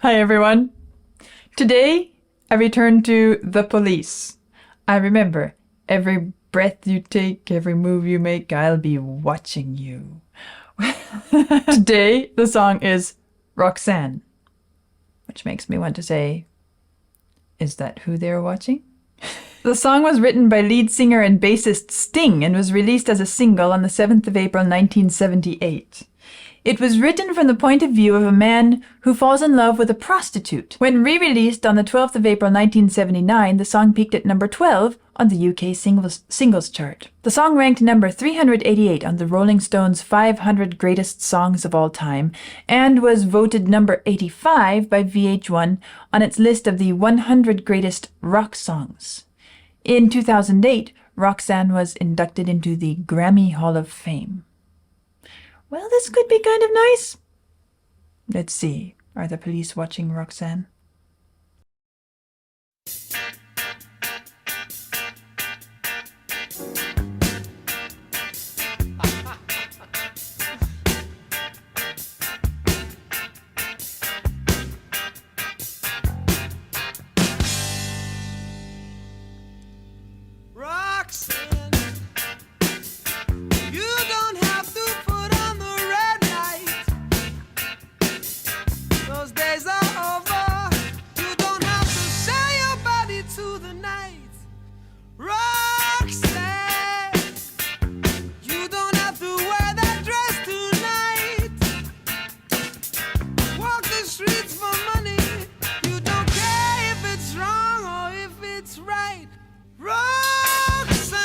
Hi everyone. Today I return to The Police. I remember every breath you take, every move you make, I'll be watching you. Today the song is Roxanne, which makes me want to say, is that who they're watching? The song was written by lead singer and bassist Sting and was released as a single on the 7th of April 1978. It was written from the point of view of a man who falls in love with a prostitute. When re-released on the 12th of April 1979, the song peaked at number 12 on the UK singles chart. The song ranked number 388 on the Rolling Stones 500 Greatest Songs of All Time and was voted number 85 by VH1 on its list of the 100 Greatest Rock Songs. In 2008, Roxanne was inducted into the Grammy Hall of Fame. Well, this could be kind of nice. Let's see. Are the police watching Roxanne? Roxanne, you don't have to put on the red light. Those days are over. You don't have to sell your body to the night. Roxanne, you don't have to wear that dress tonight. Walk the streets for money. You don't care if it's wrong or if it's right. Roxanne,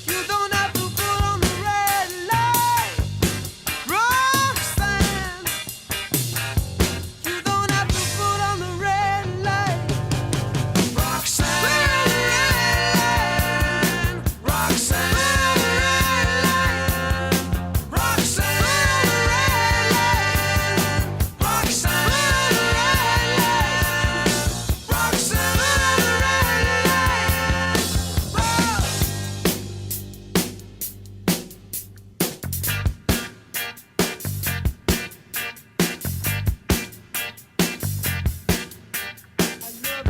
you don't have to put on the red light. Roxanne, you don't have to put on the red light. Roxanne, Roxanne, Roxanne, Roxanne,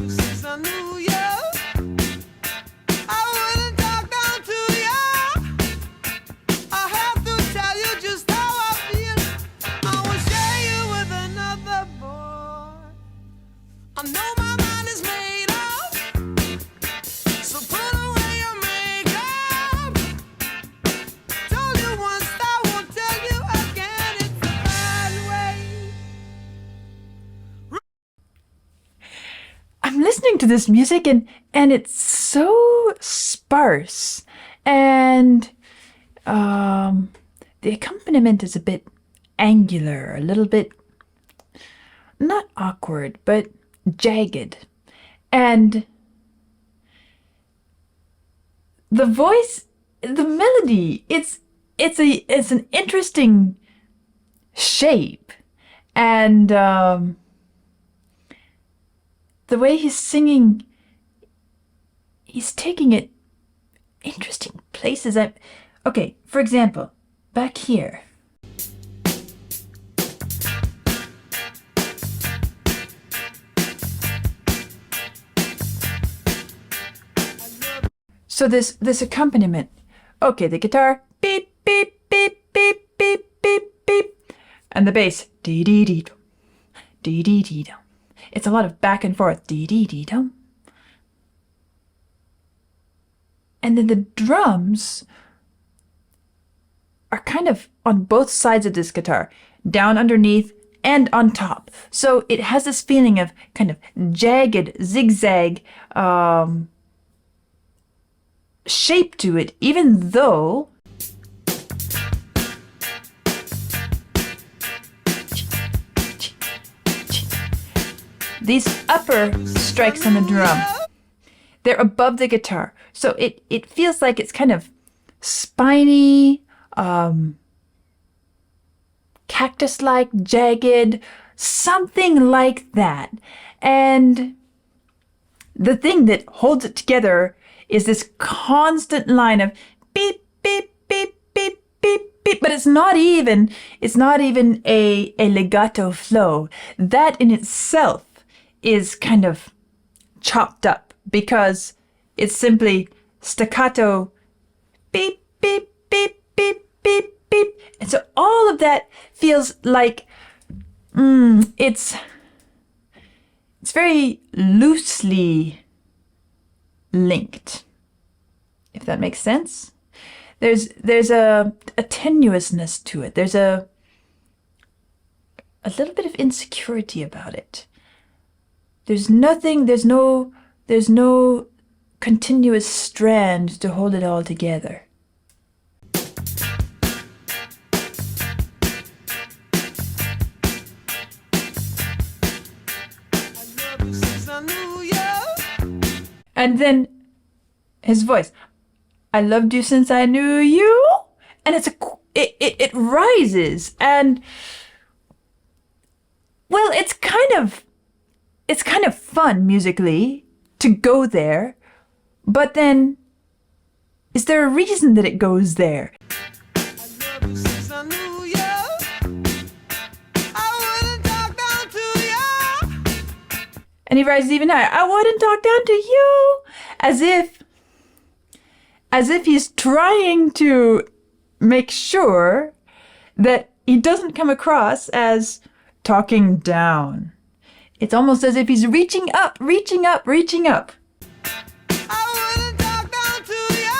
since I knew you, I wouldn't talk down to you. I have to tell you just how I feel. I won't share you with another boy. I know my mind is made up, so put away your makeup. Told you once, I won't tell you again. It's a bad way. I'm listening to this music and it's so sparse. And the accompaniment is a bit angular, a little bit not awkward, but jagged. And the voice, the melody, it's an interesting shape. And the way he's singing, he's taking it interesting places. Okay, for example, back here. So this accompaniment. Okay, the guitar, beep, beep, beep, beep, beep, beep, beep. And the bass, dee-dee-dee-dum, dee-dee-dee-dum. It's a lot of back and forth, dee-dee-dee-dum. And then the drums are kind of on both sides of this guitar, down underneath and on top. So it has this feeling of kind of jagged, zigzag shape to it, even though these upper strikes on the drum, they're above the guitar. So it feels like it's kind of spiny, cactus-like, jagged, something like that. And the thing that holds it together is this constant line of beep, beep, beep, beep, beep, beep, but it's not even a legato flow. That in itself is kind of chopped up because it's simply staccato beep, beep, beep, beep, beep, beep. And so all of that feels like it's very loosely linked, if that makes sense. There's a tenuousness to it. There's a little bit of insecurity about it. There's no continuous strand to hold it all together. And then his voice, I loved you since I knew you. And it rises, and well, it's kind of fun musically to go there, but then is there a reason that it goes there? And he rises even higher. I wouldn't talk down to you, as if he's trying to make sure that he doesn't come across as talking down. It's almost as if he's reaching up, reaching up, reaching up. I wouldn't talk down to you.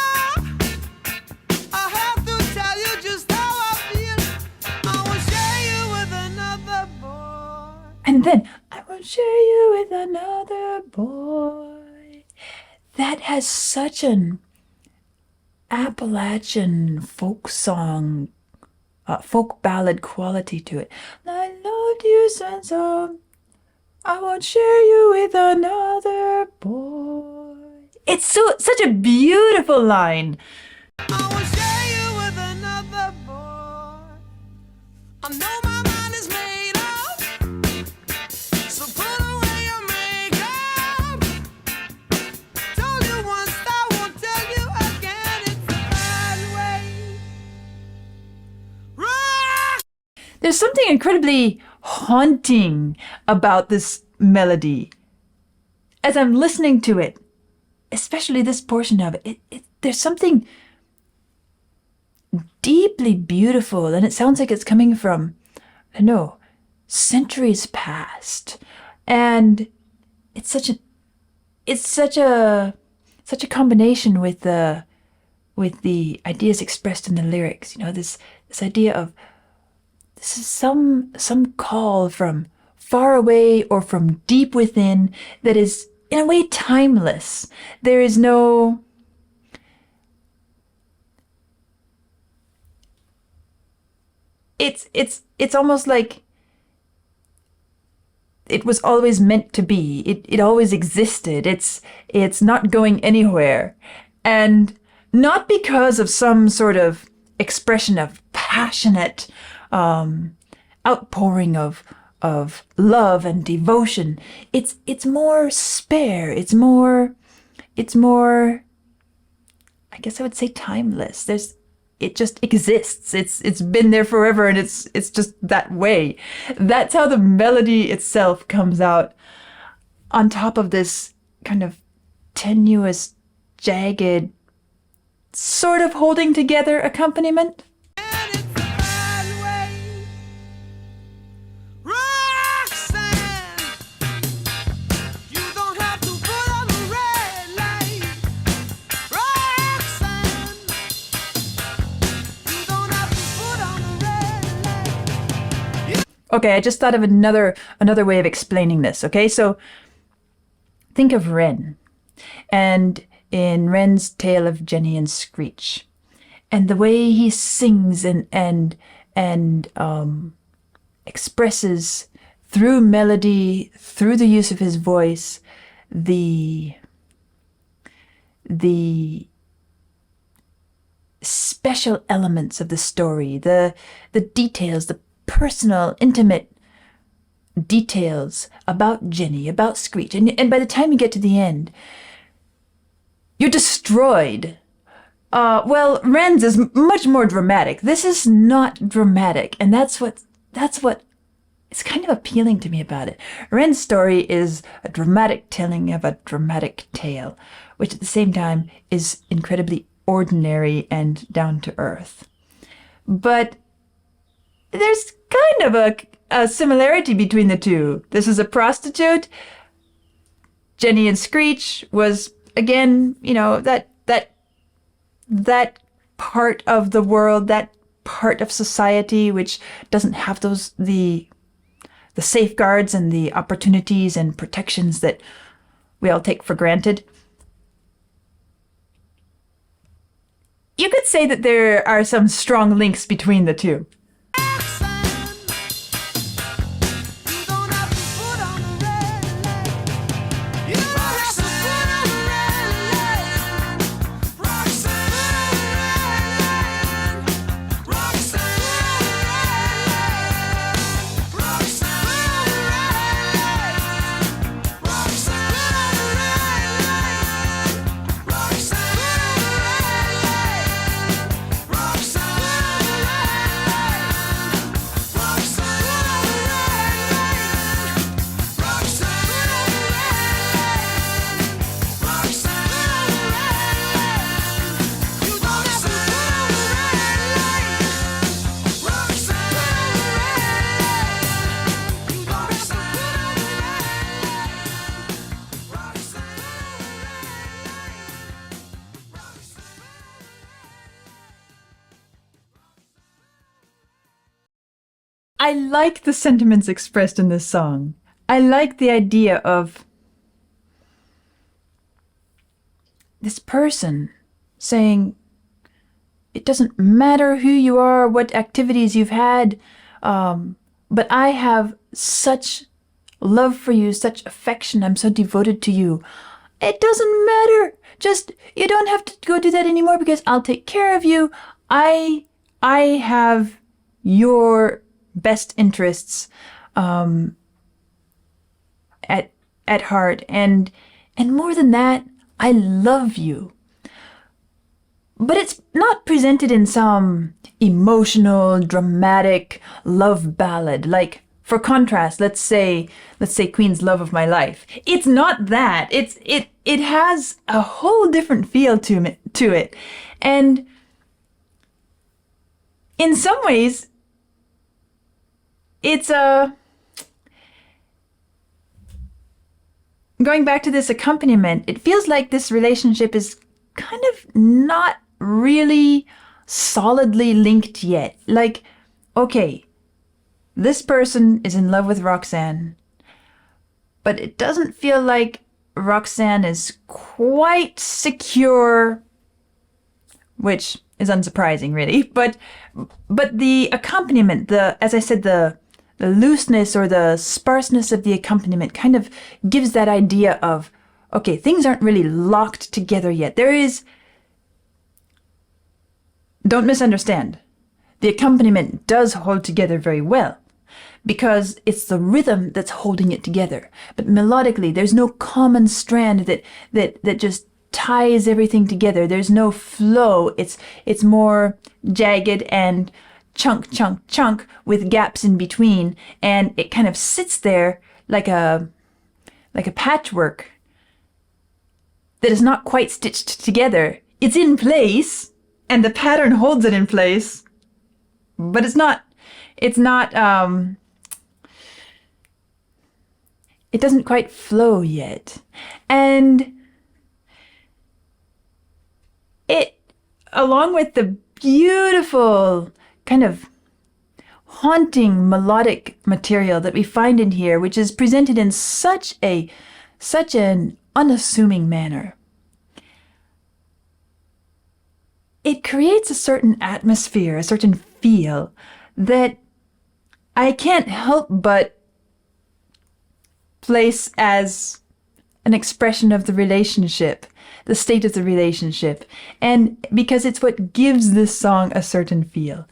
I have to tell you just how I feel. I will share you with another boy. And then, I will share you with another boy. That has such an Appalachian folk song, folk ballad quality to it. I loved you since I won't share you with another boy. It's such a beautiful line. I will share you with another boy. I know my mind is made up, so put away your makeup. Told you once, I won't tell you again. It's a bad way. Rock! There's something incredibly haunting about this melody. As I'm listening to it, especially this portion of it, there's something deeply beautiful, and it sounds like it's coming from, I don't know, centuries past. And it's such a combination with the ideas expressed in the lyrics. You know, this idea of this is some call from far away or from deep within that is in a way timeless. There is no it's almost like it was always meant to be. It always existed. It's not going anywhere. And not because of some sort of expression of passionate outpouring of love and devotion. It's more spare. It's more I guess I would say timeless. It just exists. It's been there forever, and it's just that way. That's how the melody itself comes out on top of this kind of tenuous, jagged, sort of holding together accompaniment. And it's a bad way. Roxanne, you don't have to put on the red light. Roxanne, you don't have to put on the red light. Okay, I just thought of another way of explaining this. Okay, so think of Wren, and in Wren's tale of Jenny and Screech, and the way he sings and expresses through melody, through the use of his voice, the special elements of the story, the details, the personal, intimate details about Jenny, about Screech. And by the time you get to the end, you're destroyed Well, Ren's is much more dramatic. This is not dramatic, and that's what is kind of appealing to me about it. Ren's story is a dramatic telling of a dramatic tale, which at the same time is incredibly ordinary and down to earth. But there's kind of a similarity between the two. This is a prostitute. Jenny and Screech was, again, that part of the world, that part of society which doesn't have the safeguards and the opportunities and protections that we all take for granted. You could say that there are some strong links between the two. I like the sentiments expressed in this song. I like the idea of this person saying, it doesn't matter who you are, what activities you've had, but I have such love for you, such affection. I'm so devoted to you. It doesn't matter. Just, you don't have to go do that anymore because I'll take care of you. I have your best interests at heart, and more than that, I love you. But it's not presented in some emotional, dramatic love ballad. Like, for contrast, let's say Queen's Love of My Life. It's not that. It has a whole different feel to it. And in some ways, it's going back to this accompaniment, it feels like this relationship is kind of not really solidly linked yet. Like, okay, this person is in love with Roxanne, but it doesn't feel like Roxanne is quite secure, which is unsurprising, really. But the accompaniment, as I said, the looseness or the sparseness of the accompaniment kind of gives that idea of, okay, things aren't really locked together yet. Don't misunderstand. The accompaniment does hold together very well because it's the rhythm that's holding it together. But melodically, there's no common strand that just ties everything together. There's no flow. It's more jagged and chunk with gaps in between, and it kind of sits there like a patchwork that is not quite stitched together. It's in place, and the pattern holds it in place, but it doesn't quite flow yet. And it, along with the beautiful kind of haunting melodic material that we find in here, which is presented in such an unassuming manner, it creates a certain atmosphere, a certain feel that I can't help but place as an expression of the relationship, the state of the relationship, and because it's what gives this song a certain feel.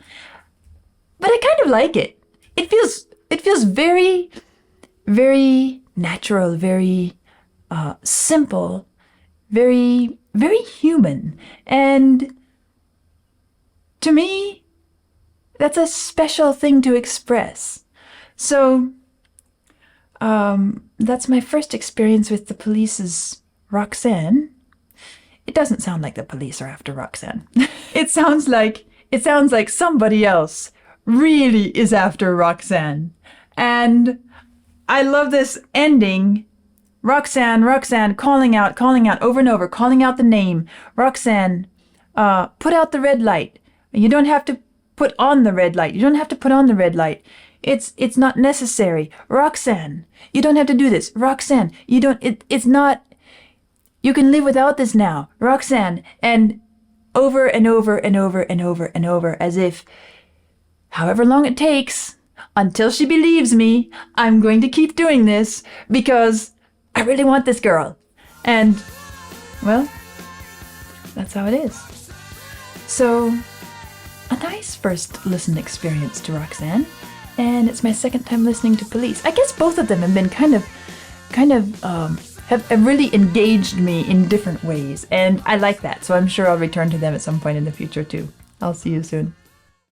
But I kind of like it. It feels very, very natural, very simple, very, very human. And to me, that's a special thing to express. So, that's my first experience with the Police's Roxanne. It doesn't sound like the police are after Roxanne. It sounds like somebody else really is after Roxanne. And I love this ending. Roxanne, Roxanne, calling out over and over, calling out the name. Roxanne, put out the red light. You don't have to put on the red light. You don't have to put on the red light. It's not necessary. Roxanne, you don't have to do this. Roxanne, it's not, you can live without this now. Roxanne, and over and over and over and over and over, as if, however long it takes, until she believes me, I'm going to keep doing this because I really want this girl. And, well, that's how it is. So, a nice first listen experience to Roxanne. And it's my second time listening to Police. I guess both of them have been have really engaged me in different ways. And I like that. So I'm sure I'll return to them at some point in the future too. I'll see you soon.